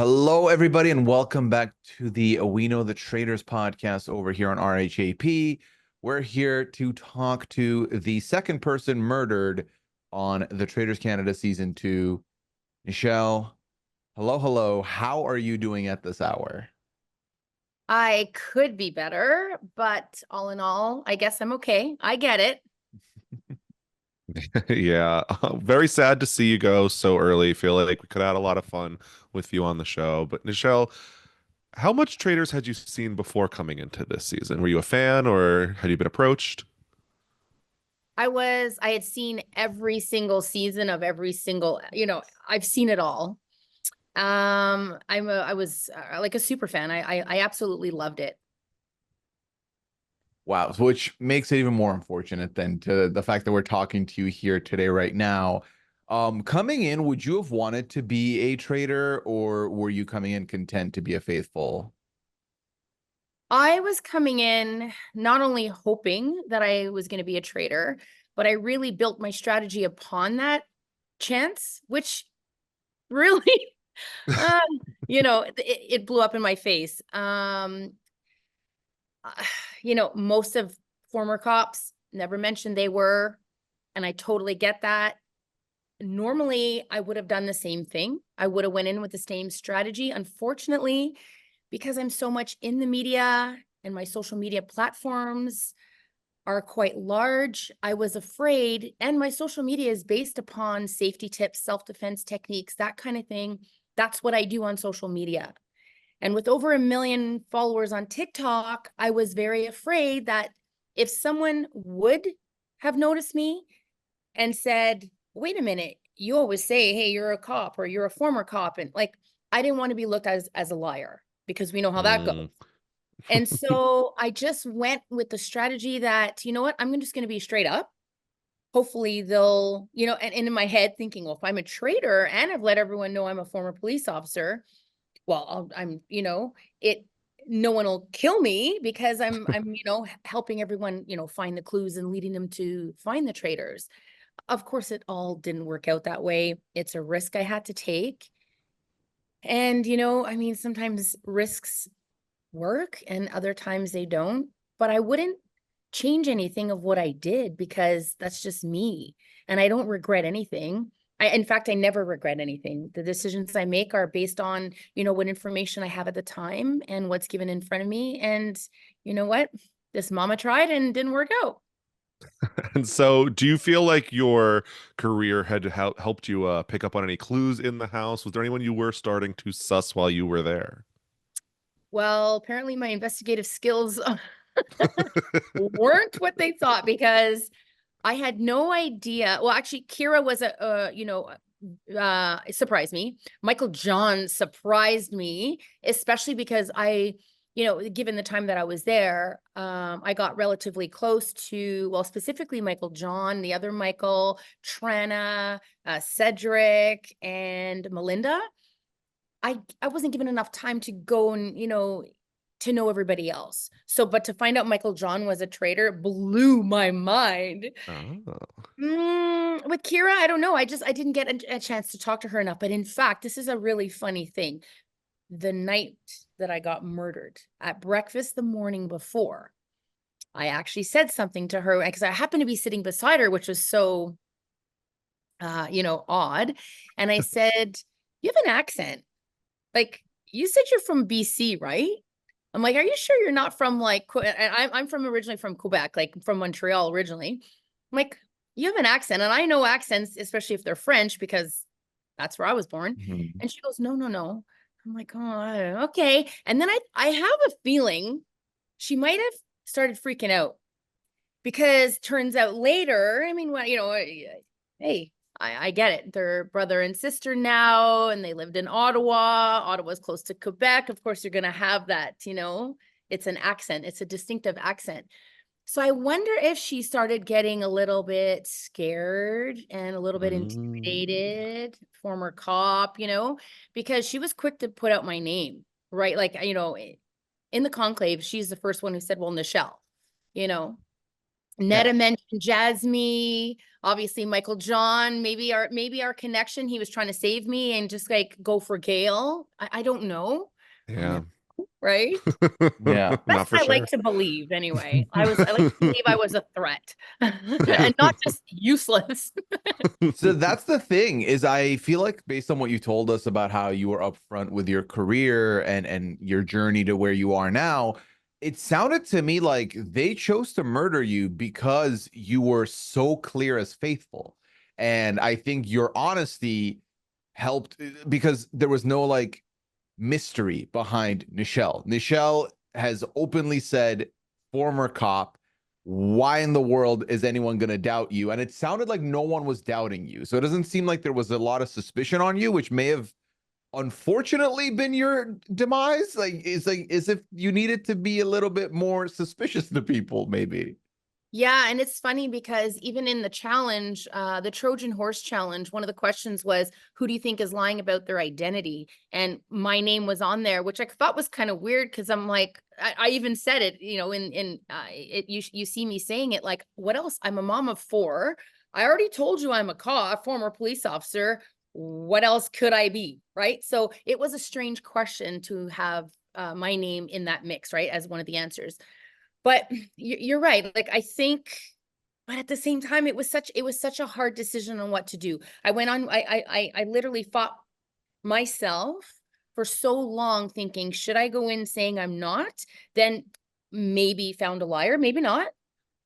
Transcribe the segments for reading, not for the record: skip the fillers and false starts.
Hello, everybody, and welcome back to the We Know the Traitors podcast over here on RHAP. We're here to talk to the second person murdered on the Traitors Canada season 2, Nichelle. Hello, hello. How are you doing at this hour? I could be better, but all in all, I guess I'm okay. I get it. Yeah, very sad to see you go so early. Feel like we could have had a lot of fun with you on the show. But Nichelle, how much Traitors had you seen before coming into this season? Were you a fan or had you been approached? I had seen every single season of every single, I've seen it all. I was like a super fan. I absolutely loved it. Wow, which makes it even more unfortunate than to the fact that we're talking to you here today, right now. Coming in, would you have wanted to be a traitor, or were you coming in content to be a faithful? I was coming in not only hoping that I was going to be a traitor, but I really built my strategy upon that chance, which really uh, it blew up in my face. Most of former cops never mentioned they were, and I totally get that. Normally, I would have done the same thing. I would have went in with the same strategy. Unfortunately, because I'm so much in the media and my social media platforms are quite large, I was afraid, and my social media is based upon safety tips, self-defense techniques, that kind of thing. That's what I do on social media. And with over 1 million followers on TikTok, I was very afraid that if someone would have noticed me and said, wait a minute, you always say, hey, you're a cop or you're a former cop. And like, I didn't want to be looked at as a liar because we know how that goes. Mm. And so I just went with the strategy that, you know what, I'm just going to be straight up. Hopefully they'll, and in my head thinking, well, if I'm a traitor and I've let everyone know I'm a former police officer, well, it, no one will kill me because I'm helping everyone, find the clues and leading them to find the traitors. Of course, it all didn't work out that way. It's a risk I had to take. And, sometimes risks work and other times they don't, but I wouldn't change anything of what I did because that's just me. And I don't regret anything. In fact, I never regret anything. The decisions I make are based on, what information I have at the time and what's given in front of me. And you know what? This mama tried and didn't work out. And so, do you feel like your career had helped you pick up on any clues in the house? Was there anyone you were starting to suss while you were there? Well, apparently my investigative skills weren't what they thought because I had no idea. Well, actually, Kira was it surprised me. Michael John surprised me, especially because given the time that I was there, I got relatively close to, well, specifically Michael John, the other Michael, Trana, Cedric, and Melinda. I wasn't given enough time to go and, to know everybody else. So, but to find out Michael John was a traitor blew my mind. Oh. With Kira, I don't know. I didn't get a chance to talk to her enough. But in fact, this is a really funny thing. The night that I got murdered at breakfast the morning before, I actually said something to her because I happened to be sitting beside her, which was so, odd. And I said, you have an accent. Like, you said you're from BC, right? I'm like, are you sure you're not from like, I'm from originally from Quebec, like from Montreal originally. I'm like, you have an accent. And I know accents, especially if they're French, because that's where I was born. Mhm. And she goes, no, no, no. I'm like, oh, okay. And then I have a feeling she might have started freaking out because turns out later, I mean, hey, I get it. They're brother and sister now, and they lived in Ottawa. Ottawa's close to Quebec. Of course, you're going to have that, it's an accent. It's a distinctive accent. So I wonder if she started getting a little bit scared and a little bit Mm. intimidated, former cop, because she was quick to put out my name, right? Like, in the conclave, she's the first one who said, well, Nichelle, you know? Netta mentioned Jasmine, obviously Michael John, maybe our connection. He was trying to save me and just like go for Gail. I don't know. Yeah. Right? Yeah. Not That's for what I sure. like to believe anyway. I like to believe I was a threat Yeah. and not just useless. So that's the thing is I feel like based on what you told us about how you were upfront with your career and your journey to where you are now, it sounded to me like they chose to murder you because you were so clear as faithful. And I think your honesty helped because there was no like mystery behind Nichelle. Nichelle has openly said, former cop, why in the world is anyone going to doubt you? And it sounded like no one was doubting you. So it doesn't seem like there was a lot of suspicion on you, which may have unfortunately been your demise. Like as if you needed to be a little bit more suspicious to people, maybe. Yeah, and it's funny because even in the challenge, the Trojan Horse Challenge, one of the questions was, who do you think is lying about their identity? And my name was on there, which I thought was kind of weird because I'm like, I even said it, you know, you see me saying it like, what else? I'm a mom of 4. I already told you I'm a former police officer. What else could I be? Right. So it was a strange question to have my name in that mix, right, as one of the answers. But you're right. Like, I think, but at the same time, it was such a hard decision on what to do. I went on, I literally fought myself for so long thinking, should I go in saying I'm not? Then maybe found a liar, maybe not,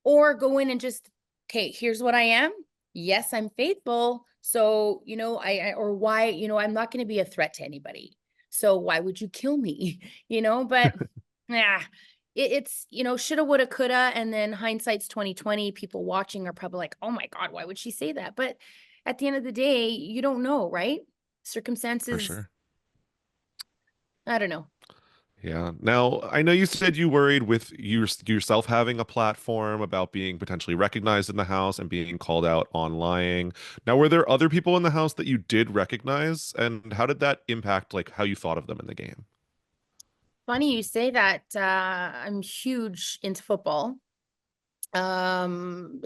or go in and just, okay, here's what I am. Yes, I'm faithful. So, you know, or why, you know, I'm not going to be a threat to anybody. So why would you kill me? You know, but yeah, it's, you know, shoulda, woulda, coulda. And then hindsight's 2020. People watching are probably like, oh my God, why would she say that? But at the end of the day, you don't know, right? For Circumstances, sure. I don't know. Yeah. Now, I know you said you worried with yourself having a platform about being potentially recognized in the house and being called out on lying. Now, were there other people in the house that you did recognize, and how did that impact like how you thought of them in the game? Funny you say that. I'm huge into football. You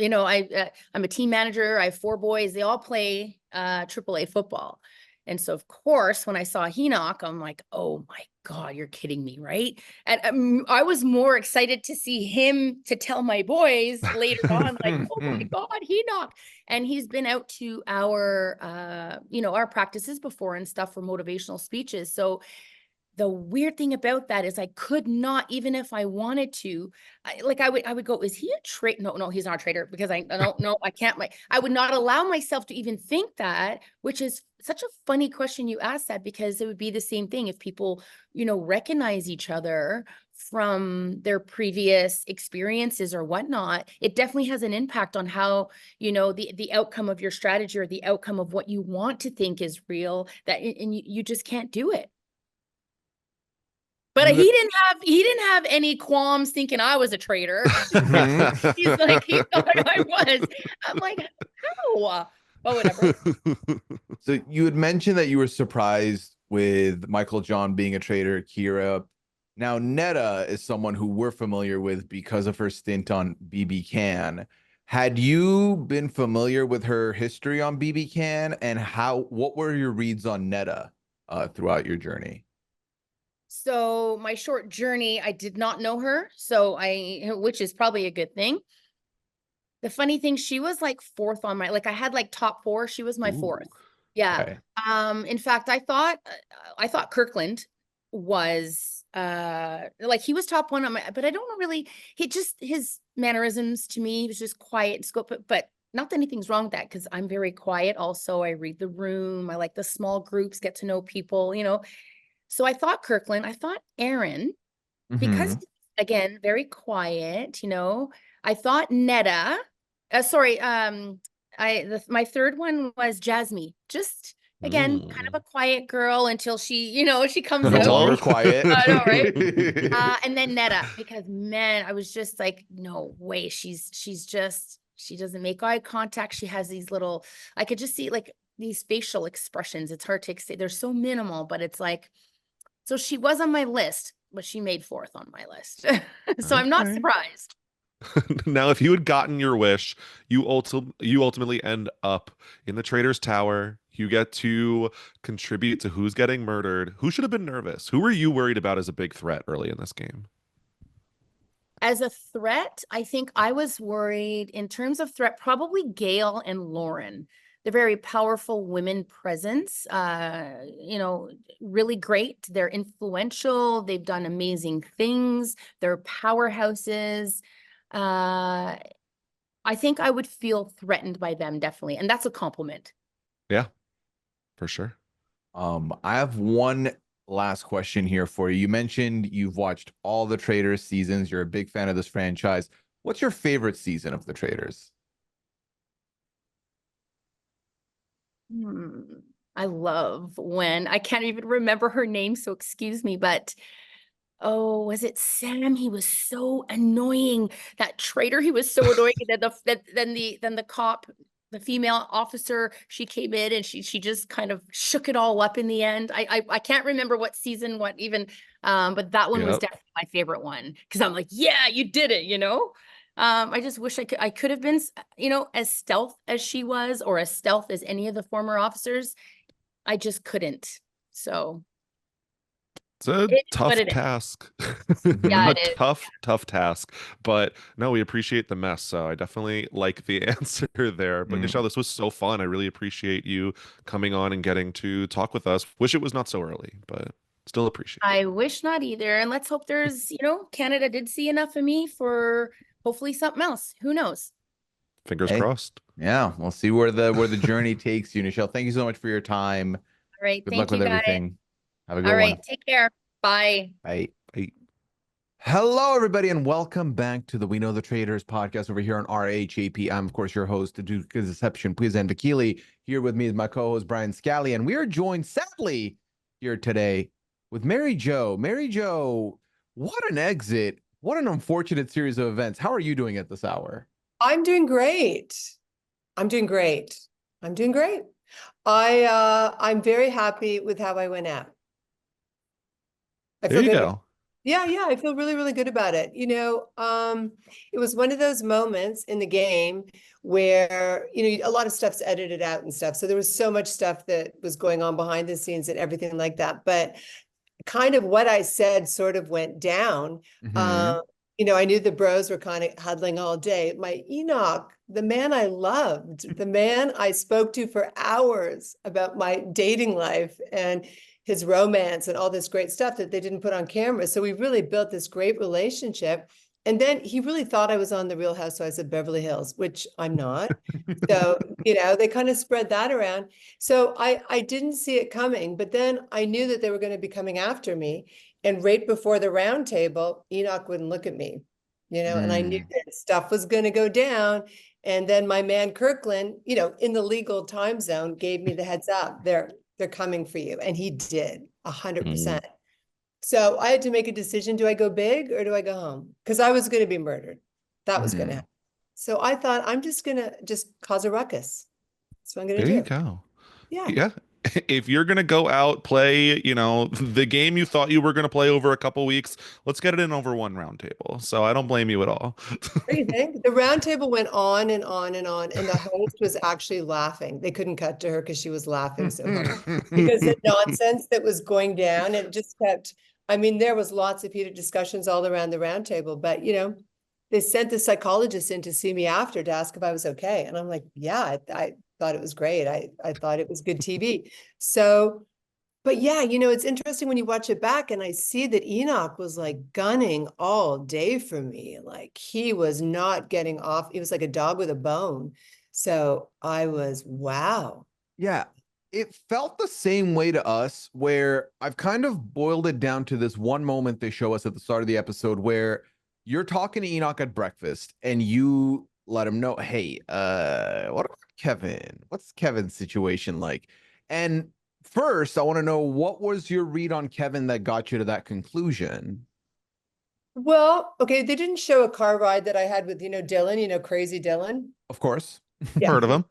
know, I'm a team manager. I have 4 boys. They all play AAA football. And so of course, when I saw Henoch, I'm like, oh my God, you're kidding me, right? And I was more excited to see him to tell my boys later on, like, oh my God, Henoch. And he's been out to our you know, our practices before and stuff for motivational speeches. So the weird thing about that is I could not, even if I wanted to, I would go, is he a traitor? No, he's not a traitor, because I don't know. I can't, I would not allow myself to even think that, which is such a funny question you asked that, because it would be the same thing if people, you know, recognize each other from their previous experiences or whatnot. It definitely has an impact on how, you know, the outcome of your strategy or the outcome of what you want to think is real, that, and you just can't do it. But he didn't have any qualms thinking I was a traitor. He's like, he thought I was. I'm like, how? But whatever. So you had mentioned that you were surprised with Michael John being a traitor, Kira. Now, Netta is someone who we're familiar with because of her stint on BB Can. Had you been familiar with her history on BB Can, and what were your reads on Netta throughout your journey? So my short journey, I did not know her. So which is probably a good thing. The funny thing, she was like 4th on my, like, I had like top 4. She was my 4th. Ooh, Yeah. okay. In fact, I thought Kirkland was like, he was top 1 on my, but I don't know really, his mannerisms to me, he was just quiet and scope, but not that anything's wrong with that, because I'm very quiet also. I read the room. I like the small groups, get to know people, you know. So I thought Kirkland, I thought Aaron, because Hmm. again, very quiet, you know. I thought Netta, sorry, my 3rd one was Jasmine. Just again, kind of Mm. a quiet girl until she, you know, she comes No out. longer quiet. I know, right? And then Netta, because man, I was just like, no way. She doesn't make eye contact. She has these little, I could just see like these facial expressions. It's hard to say. They're so minimal, but it's like, so she was on my list, but she made 4th on my list. So I'm not Okay. surprised. Now, if you had gotten your wish, you ultimately end up in the Traitors Tower. You get to contribute to who's getting murdered. Who should have been nervous? Who were you worried about as a big threat early in this game? As a threat, I think I was worried in terms of threat, probably Gail and Lauren. They're very powerful women presence, really great. They're influential. They've done amazing things. They're powerhouses. I think I would feel threatened by them, definitely. And that's a compliment. Yeah, for sure. I have one last question here for you. You mentioned you've watched all the Traitors seasons. You're a big fan of this franchise. What's your favorite season of the Traitors? I love when I can't even remember her name, so excuse me, but oh, was it Sam? He was so annoying. That traitor, he was so annoying. And then the cop, the female officer, she came in and she just kind of shook it all up in the end. I can't remember what season, what even, but that one was Yep. definitely my favorite one because I'm like, yeah, you did it, you know. I just wish I could have been, as stealth as she was, or as stealth as any of the former officers. I just couldn't. So It's a it is what tough it is. task. Yeah, A it is. tough task. But no, we appreciate the mess. So I definitely like the answer there. But Mm. Nichelle, this was so fun. I really appreciate you coming on and getting to talk with us. Wish it was not so early, but still appreciate it. I wish not either. And let's hope there's, Canada did see enough of me for hopefully something else. Who knows? Fingers Hey, crossed. yeah, we'll see where the journey takes you, Nichelle. Thank you so much for your time. All right. Good luck Thank with you, guys. everything. Have a All good right. one. Take care. Bye. Bye. Bye. Hello, everybody, and welcome back to the We Know the Traitors podcast over here on RHAP. I'm, of course, your host, the Duke of Deception, Pooya and Vakili. Here with me is my co-host, Brian Scally, and we are joined, sadly, here today with Mary Jo. Mary Jo, what an exit. What an unfortunate series of events. How are you doing at this hour? I'm doing great. I'm doing great. I'm doing great. I'm very happy with how I went out. I There feel you good. go. Yeah, I feel really, really good about it. It was one of those moments in the game where, a lot of stuff's edited out and stuff. So there was so much stuff that was going on behind the scenes and everything like that. But kind of what I said sort of went down. Mhm. I knew the bros were kind of huddling all day. My Enoch, the man I loved, the man I spoke to for hours about my dating life and his romance and all this great stuff that they didn't put on camera. So we really built this great relationship. And then he really thought I was on the Real Housewives of Beverly Hills, which I'm not. So, they kind of spread that around. So I didn't see it coming, but then I knew that they were going to be coming after me. And right before the round table, Enoch wouldn't look at me, and I knew Mm. that stuff was going to go down. And then my man Kirkland, in the legal time zone, gave me the heads up. They're coming for you. And he did 100%. So I had to make a decision. Do I go big or do I go home? Because I was going to be murdered. That was going to Mhm. happen. So I thought I'm just going to just cause a ruckus. That's what I'm going There to you do. go. Yeah. Yeah. If you're gonna go out, play, the game you thought you were gonna play over a couple weeks, let's get it in over one round table. So I don't blame you at all. What do you think? The round table went on and on and on, and the host was actually laughing. They couldn't cut to her because she was laughing so hard because the nonsense that was going down, and it just kept. I mean, there was lots of heated discussions all around the round table, but they sent the psychologist in to see me after to ask if I was okay, and I'm like, yeah, I thought it was great. I thought it was good TV. So. But yeah, it's interesting when you watch it back and I see that Enoch was like gunning all day for me. Like he was not getting off. He was like a dog with a bone. So I was, wow. Yeah, it felt the same way to us, where I've kind of boiled it down to this one moment they show us at the start of the episode where you're talking to Enoch at breakfast and you let him know, hey, what about Kevin? What's Kevin's situation like? And first, I want to know, what was your read on Kevin that got you to that conclusion? Well, okay, they didn't show a car ride that I had with, Dylan, crazy Dylan. Of course. Yeah. Heard of him.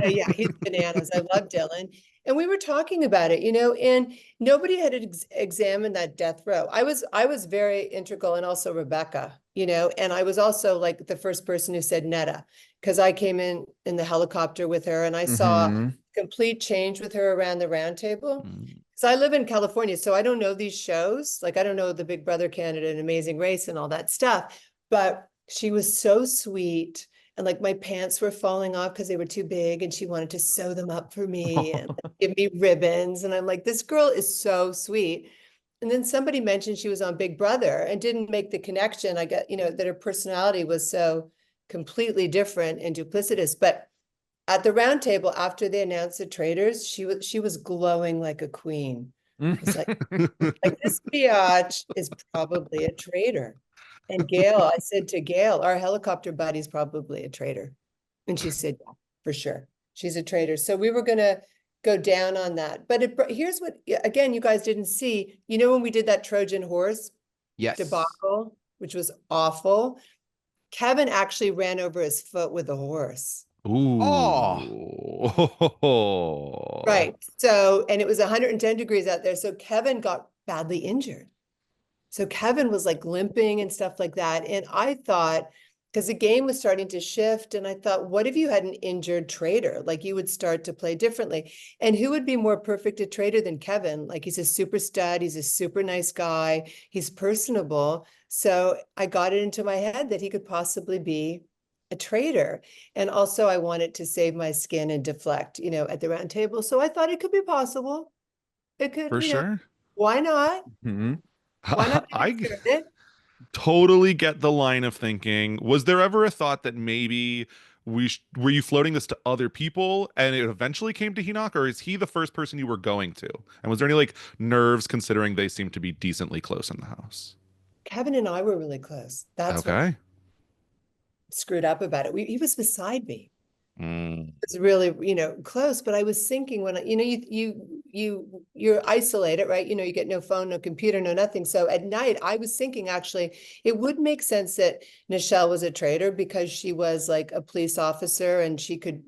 Yeah, he's bananas. I love Dylan. And we were talking about it, and nobody had examined that death row. I was very integral, and also Rebecca. and I was also like the first person who said Netta, because I came in the helicopter with her and I saw Mhm. complete change with her around the round table. Mm. Because I live in California, so I don't know these shows. Like I don't know the Big Brother Canada and Amazing Race and all that stuff. But she was so sweet. And like my pants were falling off because they were too big and she wanted to sew them up for me and like, give me ribbons. And I'm like, this girl is so sweet. And then somebody mentioned she was on Big Brother and didn't make the connection. I get, that her personality was so completely different and duplicitous. But at the round table, after they announced the traitors, she was glowing like a queen. It's like this biatch is probably a traitor. And Gail, I said to Gail, our helicopter buddy's probably a traitor. And she said, yeah, for sure. She's a traitor. So we were gonna go down on that. But here's what, again, you guys didn't see, when we did that Trojan horse Yes. debacle, which was awful, Kevin actually ran over his foot with a horse. Ooh. Right. So, and it was 110 degrees out there. So Kevin got badly injured. So Kevin was like limping and stuff like that. And I thought, because the game was starting to shift, and I thought, what if you had an injured traitor? Like you would start to play differently. And who would be more perfect a traitor than Kevin? Like he's a super stud. He's a super nice guy. He's personable. So I got it into my head that he could possibly be a traitor. And also I wanted to save my skin and deflect, at the round table. So I thought it could be possible. It could, For sure. why not? Mhm. Why not I consider it? totally get the line of thinking. Was there ever a thought that maybe were you floating this to other people and it eventually came to Enoch, or is he the first person you were going to? And was there any like nerves considering they seem to be decently close in the house? Kevin and I were really close. That's what Okay. screwed up about it. He was beside me. Mm. It was really, close. But I was thinking when you're isolated, right? You get no phone, no computer, no nothing. So at night, I was thinking actually it would make sense that Nichelle was a traitor because she was like a police officer and she could,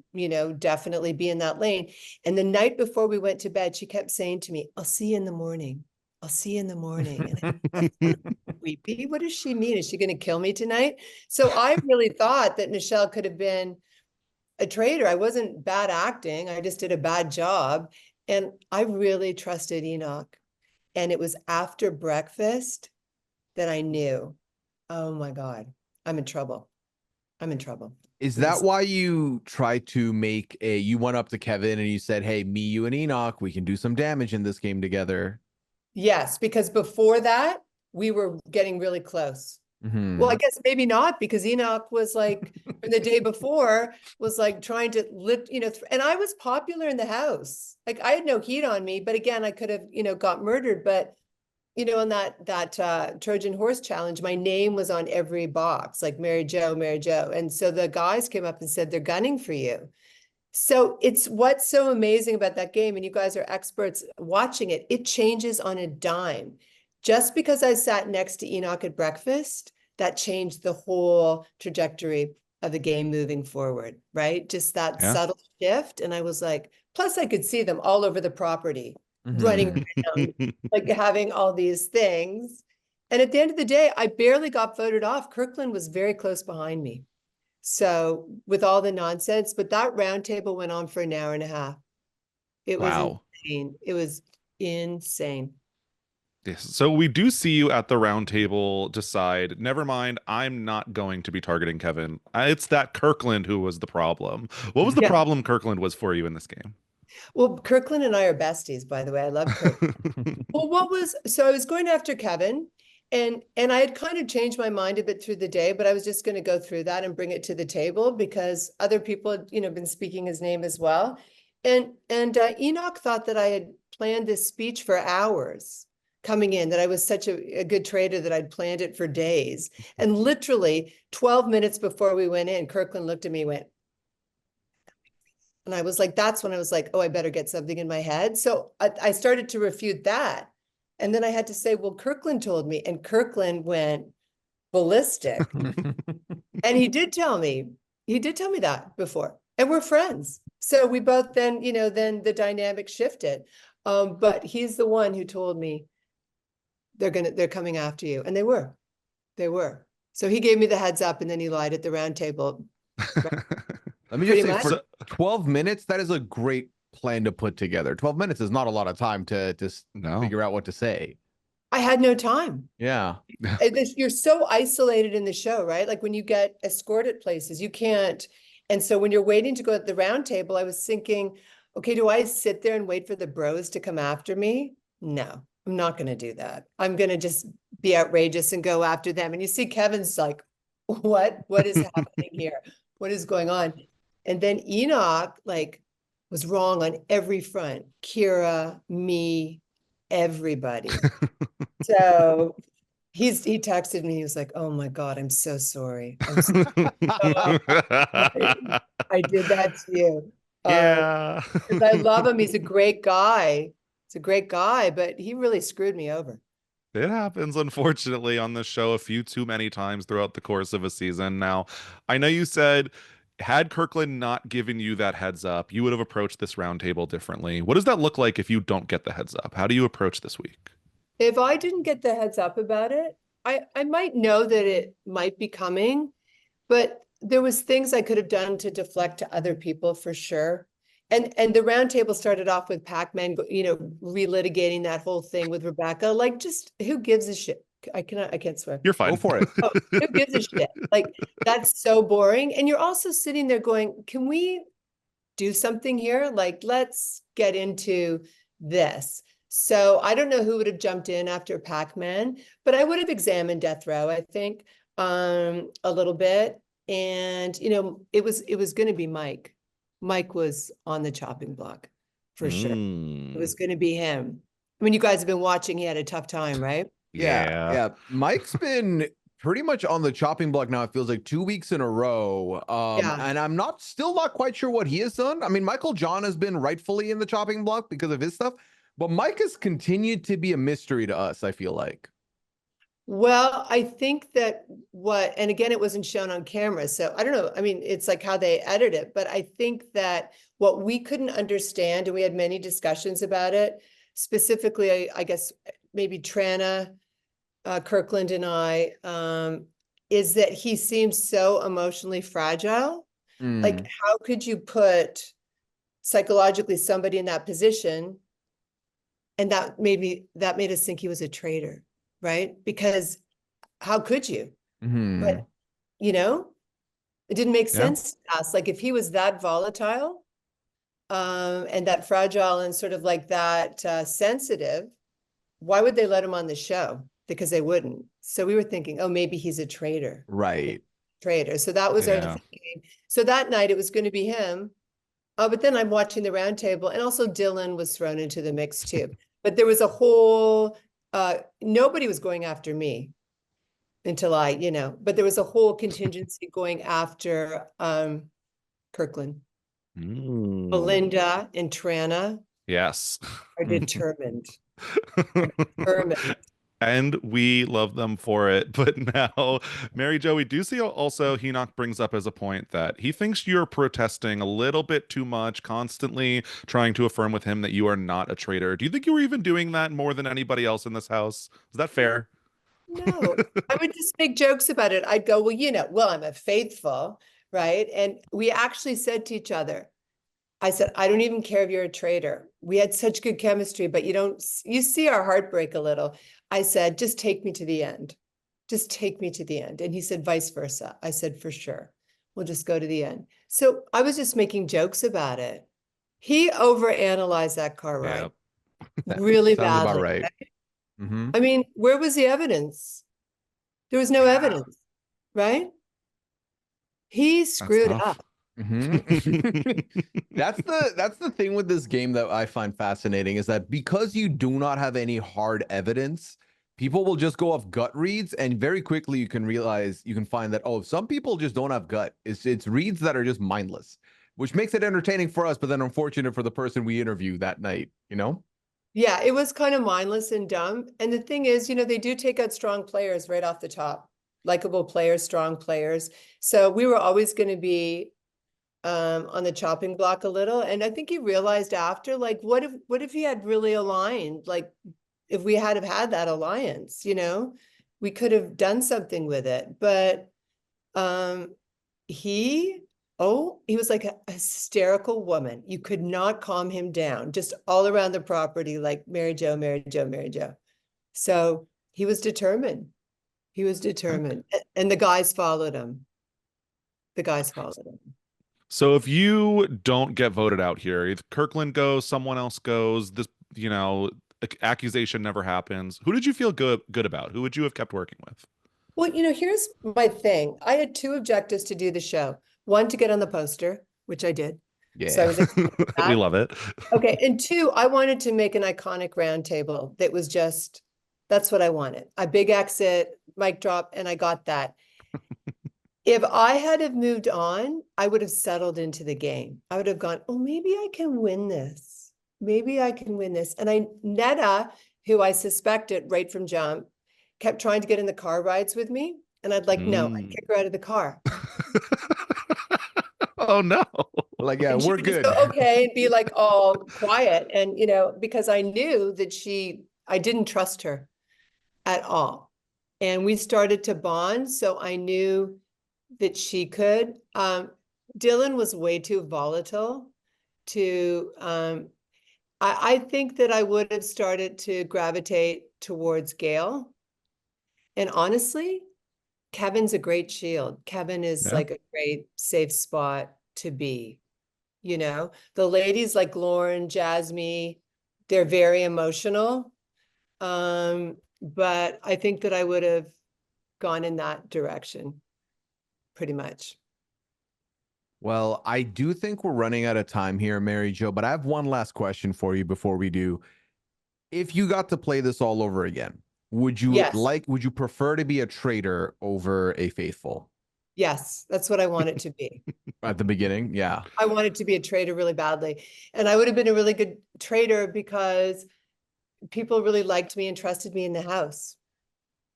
definitely be in that lane. And the night before we went to bed, she kept saying to me, "I'll see you in the morning. I'll see you in the morning." And that's creepy. What does she mean? Is she going to kill me tonight? So I really thought that Nichelle could have been a traitor. I wasn't bad acting. I just did a bad job. And I really trusted Enoch. And it was after breakfast that I knew, oh my God, I'm in trouble. I'm in trouble. Is that why you tried to you went up to Kevin and you said, "Hey, me, you, and Enoch, we can do some damage in this game together"? Yes, because before that, we were getting really close. Mhm. Well, I guess maybe not, because Enoch was like, the day before, was like trying to and I was popular in the house. Like I had no heat on me, but again, I could have, got murdered. But, on that Trojan horse challenge, my name was on every box, like Mary Jo, Mary Jo. And so the guys came up and said, they're gunning for you. So it's what's so amazing about that game, and you guys are experts watching it, it changes on a dime. Just because I sat next to Enoch at breakfast, that changed the whole trajectory of the game moving forward, right? Just that subtle shift. And I was like, plus I could see them all over the property, running around, like having all these things. And at the end of the day, I barely got voted off. Kirkland was very close behind me. So with all the nonsense, but that round table went on for an hour and a half. It was insane. It was insane. Yes. So we do see you at the round table decide, never mind, I'm not going to be targeting Kevin. It's that Kirkland who was the problem. What was the problem Kirkland was for you in this game? Well, Kirkland and I are besties, by the way. I love Kirkland. Well, so I was going after Kevin, and I had kind of changed my mind a bit through the day, but I was just going to go through that and bring it to the table because other people had, been speaking his name as well. And Enoch thought that I had planned this speech for hours coming in, that I was such a good traitor that I'd planned it for days. And literally 12 minutes before we went in, Kirkland looked at me and went, and I was like, that's when I was like, oh, I better get something in my head. So I started to refute that. And then I had to say, well, Kirkland told me, and Kirkland went ballistic. And he did tell me that before, and we're friends. So we both then, then the dynamic shifted. But he's the one who told me they're coming after you. And they were. So he gave me the heads up and then he lied at the round table. Let me just say, Pretty for much. 12 minutes, that is a great plan to put together. 12 minutes is not a lot of time to No. figure out what to say. I had no time. Yeah. You're so isolated in the show, right? Like when you get escorted places, you can't. And so when you're waiting to go at the round table, I was thinking, okay, do I sit there and wait for the bros to come after me? No, I'm not going to do that. I'm going to just be outrageous and go after them. And you see Kevin's like, what is happening here? What is going on? And then Enoch like was wrong on every front. Kira, me, everybody. So he texted me. He was like, "Oh my God, I'm so sorry. I'm so sorry. I did that to you." Yeah. Because I love him. He's a great guy. He's a great guy, but he really screwed me over. It happens, unfortunately, on this show a few too many times throughout the course of a season. Now, I know you said, had Kirkland not given you that heads up, you would have approached this roundtable differently. What does that look like if you don't get the heads up? How do you approach this week? If I didn't get the heads up about it, I might know that it might be coming, but there was things I could have done to deflect to other people for sure. And the roundtable started off with Pac-Man, relitigating that whole thing with Rebecca. Like, just who gives a shit? I can't swear. You're fine. Go for it. Oh, who gives a shit? Like, that's so boring. And you're also sitting there going, can we do something here? Like, let's get into this. So I don't know who would have jumped in after Pac-Man, but I would have examined Death Row, I think, a little bit. And, it was going to be Mike. Mike was on the chopping block for sure. It was going to be him. I mean, you guys have been watching. He had a tough time, right? Yeah. Mike's been pretty much on the chopping block now. It feels like 2 weeks in a row. And I'm still not quite sure what he has done. I mean, Michael John has been rightfully in the chopping block because of his stuff, but Mike has continued to be a mystery to us, I feel like. Well, I think that and again, it wasn't shown on camera. So I don't know. I mean, it's like how they edit it, but I think that what we couldn't understand, and we had many discussions about it, specifically, I guess, maybe Trana, Kirkland and I, is that he seems so emotionally fragile. Like, how could you put psychologically somebody in that position? And that made us think he was a traitor, right? Because how could you? But, it didn't make sense to us. Like, if he was that volatile, and that fragile and sort of like that sensitive, why would they let him on the show? Because they wouldn't. So we were thinking, oh, maybe he's a traitor. Right. Traitor. So that was our thinking. So that night it was going to be him. But then I'm watching the roundtable, and also Dylan was thrown into the mix too. But there was a whole, nobody was going after me until but there was a whole contingency going after Kirkland. Belinda and Trana Yes. are determined. Determined. And we love them for it. But now, Mary Jo, we do see also Enoch brings up as a point that he thinks you're protesting a little bit too much, constantly trying to affirm with him that you are not a traitor. Do you think you were even doing that more than anybody else in this house? Is that fair? No, I would just make jokes about it. I'd go, well, I'm a faithful, right? And we actually said to each other, I said, I don't even care if you're a traitor. We had such good chemistry, but you see our heartbreak a little. I said, just take me to the end. Just take me to the end. And he said, vice versa. I said, for sure. We'll just go to the end. So I was just making jokes about it. He overanalyzed that car ride. Really Sounds badly. about right. Right? I mean, where was the evidence? There was no evidence, right? He screwed up. That's the thing with this game that I find fascinating, is that because you do not have any hard evidence, people will just go off gut reads, and very quickly you can find that, oh, some people just don't have gut. It's reads that are just mindless, which makes it entertaining for us, but then unfortunate for the person we interview that night, Yeah, it was kind of mindless and dumb. And the thing is, they do take out strong players right off the top, likable players, strong players. So we were always going to be on the chopping block a little. And I think he realized after, like, what if he had really aligned? Like, if we had have had that alliance, we could have done something with it. But he was like a hysterical woman. You could not calm him down, just all around the property, like Mary Jo, Mary Jo, Mary Jo. So he was determined. He was determined. And the guys followed him. The guys followed him. So if you don't get voted out here, if Kirkland goes, someone else goes, this, accusation never happens. Who did you feel good about? Who would you have kept working with? Well, here's my thing. I had two objectives to do the show. One, to get on the poster, which I did. Yeah. So I was excited for We that. love it. Okay. And two, I wanted to make an iconic round table that was just, that's what I wanted. A big exit, mic drop, and I got that. If I had have moved on, I would have settled into the game. I would have gone, oh, maybe I can win this. Maybe I can win this. And Netta, who I suspected right from jump, kept trying to get in the car rides with me. And I'd like, no, I'd kick her out of the car. Oh, no. Like, yeah, And she we're would just good. go, okay, and be like all quiet. And, because I knew that I didn't trust her at all. And we started to bond. So I knew that she could. Dylan was way too volatile to, I think that I would have started to gravitate towards Gail. And honestly, Kevin's a great shield. Kevin is like a great safe spot to be. The ladies like Lauren, Jasmine, they're very emotional. But I think that I would have gone in that direction. Pretty much. Well, I do think we're running out of time here, Mary Jo, but I have one last question for you before we do. If you got to play this all over again, would you would you prefer to be a traitor over a faithful? Yes, that's what I want it to be. At the beginning, yeah. I wanted to be a traitor really badly. And I would have been a really good traitor because people really liked me and trusted me in the house,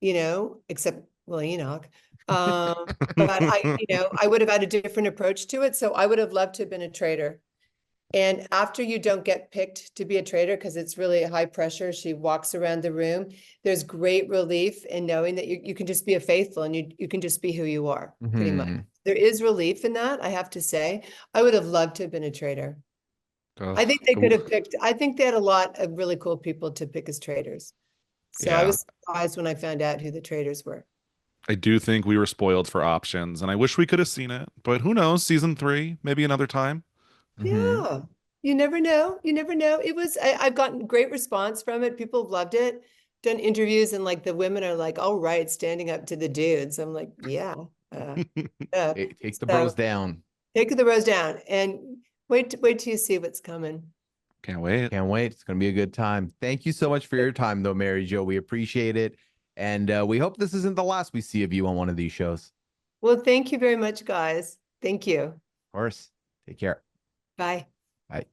except, well, Enoch. But I would have had a different approach to it. So I would have loved to have been a traitor. And after you don't get picked to be a traitor, because it's really high pressure, she walks around the room. There's great relief in knowing that you can just be a faithful and you can just be who you are, pretty much. There is relief in that, I have to say. I would have loved to have been a traitor. I think they could have picked, I think they had a lot of really cool people to pick as traitors. So I was surprised when I found out who the traitors were. I do think we were spoiled for options, and I wish we could have seen it. But who knows? Season 3, maybe another time. Yeah, you never know. You never know. I've gotten great response from it. People have loved it. Done interviews and like the women are like, all right, standing up to the dudes. I'm like, yeah. Take the bros down. Take the bros down and wait till you see what's coming. Can't wait. Can't wait. It's going to be a good time. Thank you so much for your time, though, Mary Jo. We appreciate it. And we hope this isn't the last we see of you on one of these shows. Well, thank you very much, guys. Thank you. Of course. Take care. Bye. Bye.